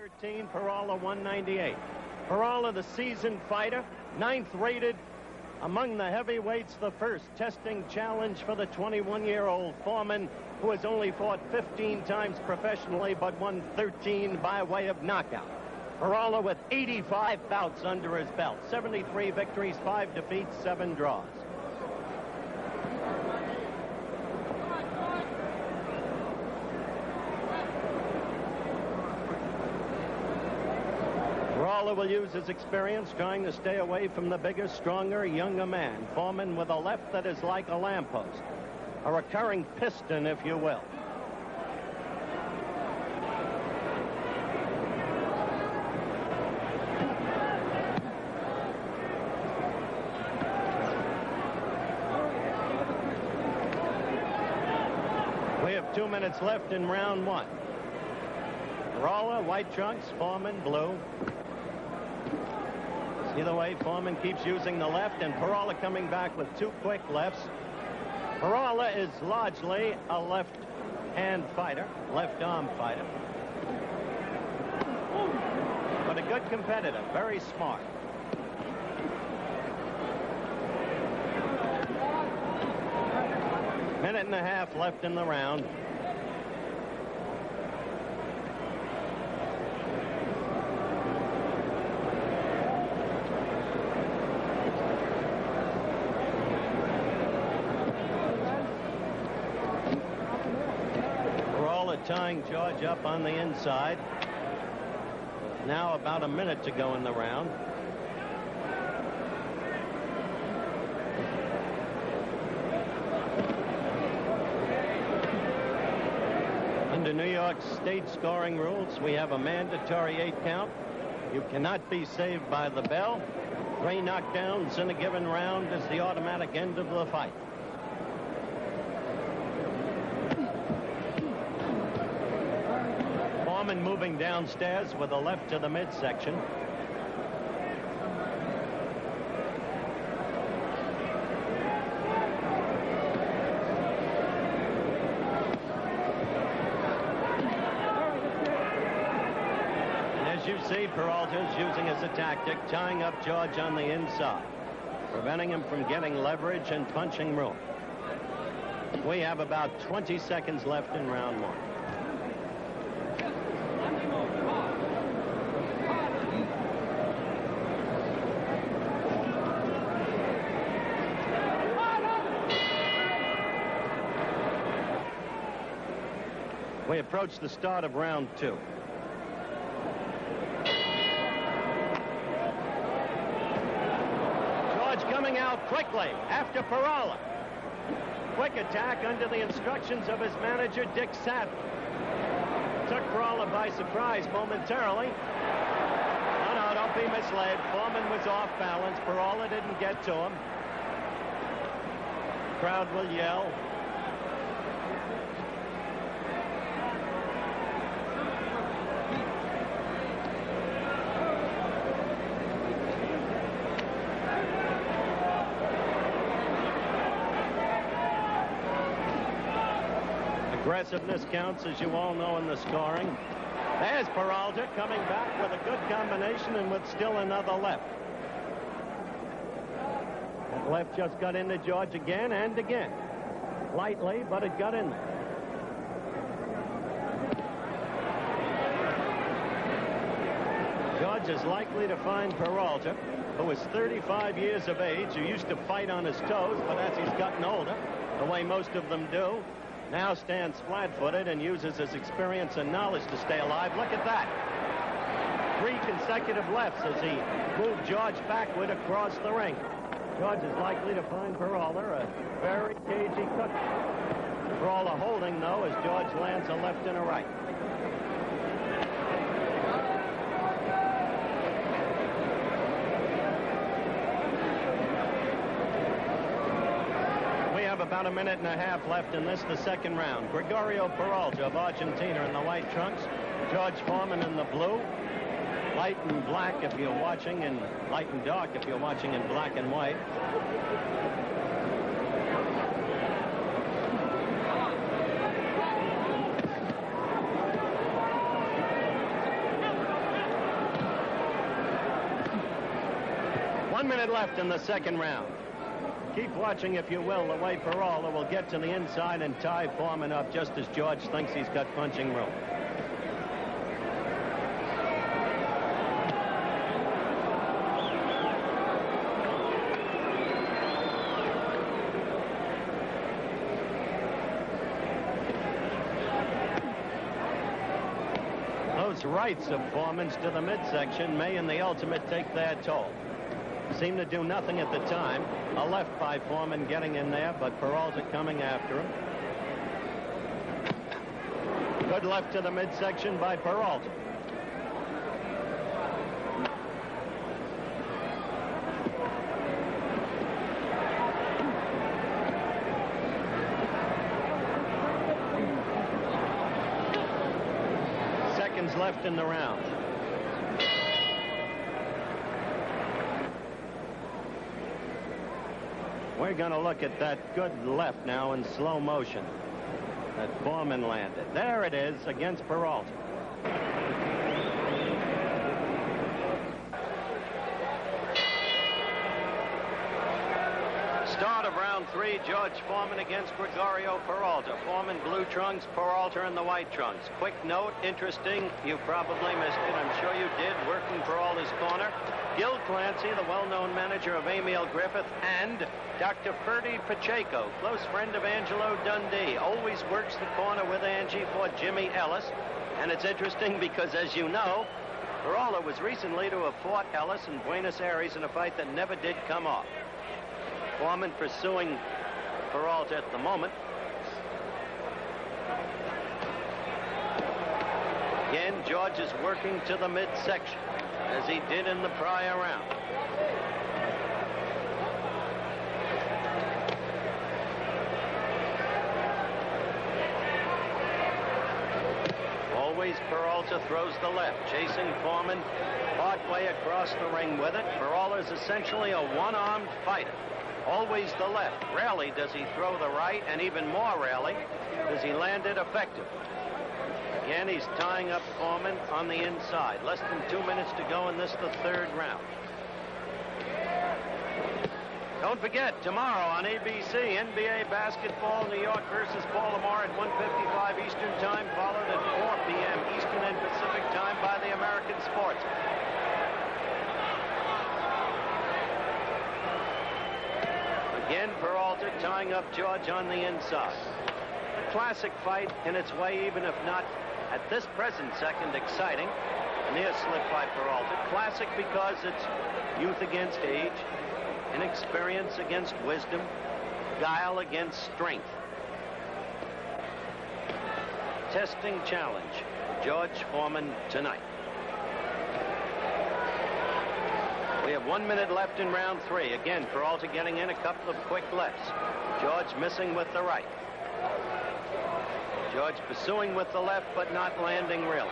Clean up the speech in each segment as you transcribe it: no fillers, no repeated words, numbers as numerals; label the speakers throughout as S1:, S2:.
S1: 113, Peralta 198. Peralta, the seasoned fighter, 9th rated among the heavyweights, the first testing challenge for the 21-year-old Foreman, who has only fought 15 times professionally but won 13 by way of knockout. Peralta with 85 bouts under his belt, 73 victories, 5 defeats, 7 draws. Peralta will use his experience trying to stay away from the bigger, stronger, younger man. Foreman with a left that is like a lamppost, a recurring piston, if you will. We have 2 minutes left in round 1. Peralta, white trunks, Foreman, blue. Either way, Foreman keeps using the left, and Peralta coming back with 2 quick lefts. Peralta is largely a left-hand fighter, left-arm fighter. But a good competitor, very smart. Minute and a half left in the round. Tying George up on the inside. Now about a minute to go in the round. Under New York state scoring rules, we have a mandatory 8 count. You cannot be saved by the bell. 3 knockdowns in a given round is the automatic end of the fight. Foreman moving downstairs with a left to the midsection. And as you see, Peralta is using as a tactic, tying up George on the inside, preventing him from getting leverage and punching room. We have about 20 seconds left in round 1. We approach the start of round 2. George coming out quickly after Peralta. Quick attack under the instructions of his manager, Dick Savage. Took Peralta by surprise momentarily. No, don't be misled. Foreman was off balance. Peralta didn't get to him. Crowd will yell. Aggressiveness counts, as you all know, in the scoring. There's Peralta coming back with a good combination and with still another left. That left just got into George again and again. Lightly, but it got in there. George is likely to find Peralta, who is 35 years of age, who used to fight on his toes, but as he's gotten older, the way most of them do, now stands flat-footed and uses his experience and knowledge to stay alive. Look at that. 3 consecutive lefts as he moved George backward across the ring. George is likely to find Peralta a very cagey cookie. Peralta holding, though, as George lands a left and a right. About a minute and a half left in this, the second round. Gregorio Peralta of Argentina in the white trunks. George Foreman in the blue. Light and black if you're watching, and light and dark if you're watching in black and white. 1 minute left in the second round. Keep watching, if you will, the way Peralta will get to the inside and tie Foreman up just as George thinks he's got punching room. Those rights of Foreman's to the midsection may in the ultimate take their toll. Seemed to do nothing at the time. A left by Foreman getting in there, but Peralta coming after him. Good left to the midsection by Peralta. Seconds left in the round. We're going to look at that good left now in slow motion that Foreman landed. There it is against Peralta. Start of round 3, George Foreman against Gregorio Peralta. Foreman blue trunks, Peralta in the white trunks. Quick note, interesting, you probably missed it, I'm sure you did, working Peralta's corner. Gil Clancy, the well-known manager of Emil Griffith, and Dr. Ferdy Pacheco, close friend of Angelo Dundee, always works the corner with Angie for Jimmy Ellis. And it's interesting because, as you know, Peralta was recently to have fought Ellis in Buenos Aires in a fight that never did come off. Foreman pursuing Peralta at the moment. Again, George is working to the midsection, as he did in the prior round. Always Peralta throws the left, chasing Foreman partway across the ring with it. Peralta is essentially a one-armed fighter. Always the left. Rarely does he throw the right, and even more rarely does he land it effectively. Again, he's tying up Foreman on the inside. Less than 2 minutes to go in this, the third round. Don't forget, tomorrow on ABC, NBA basketball, New York versus Baltimore at 1:55 Eastern Time, followed at 4 p.m. Eastern and Pacific Time by the American Sportsman. Again, Peralta tying up George on the inside. A classic fight in its way, even if not at this present second exciting. A near slip by Peralta. Classic because it's youth against age, inexperience against wisdom, guile against strength. Testing challenge, George Foreman tonight. We have 1 minute left in round 3. Again, Peralta getting in, a couple of quick lefts. George missing with the right. George pursuing with the left, but not landing really.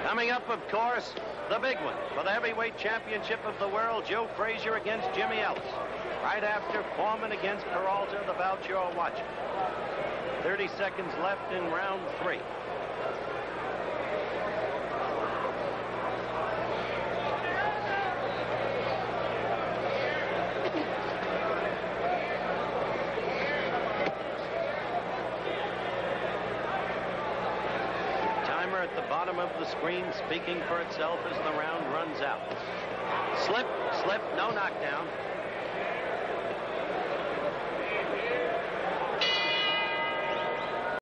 S1: Coming up, of course, the big one for the heavyweight championship of the world, Joe Frazier against Jimmy Ellis. Right after Foreman against Peralta, the bout you're watching. 30 seconds left in round 3. Timer at the bottom of the screen speaking for itself as the round runs out. Slip, slip, no knockdown.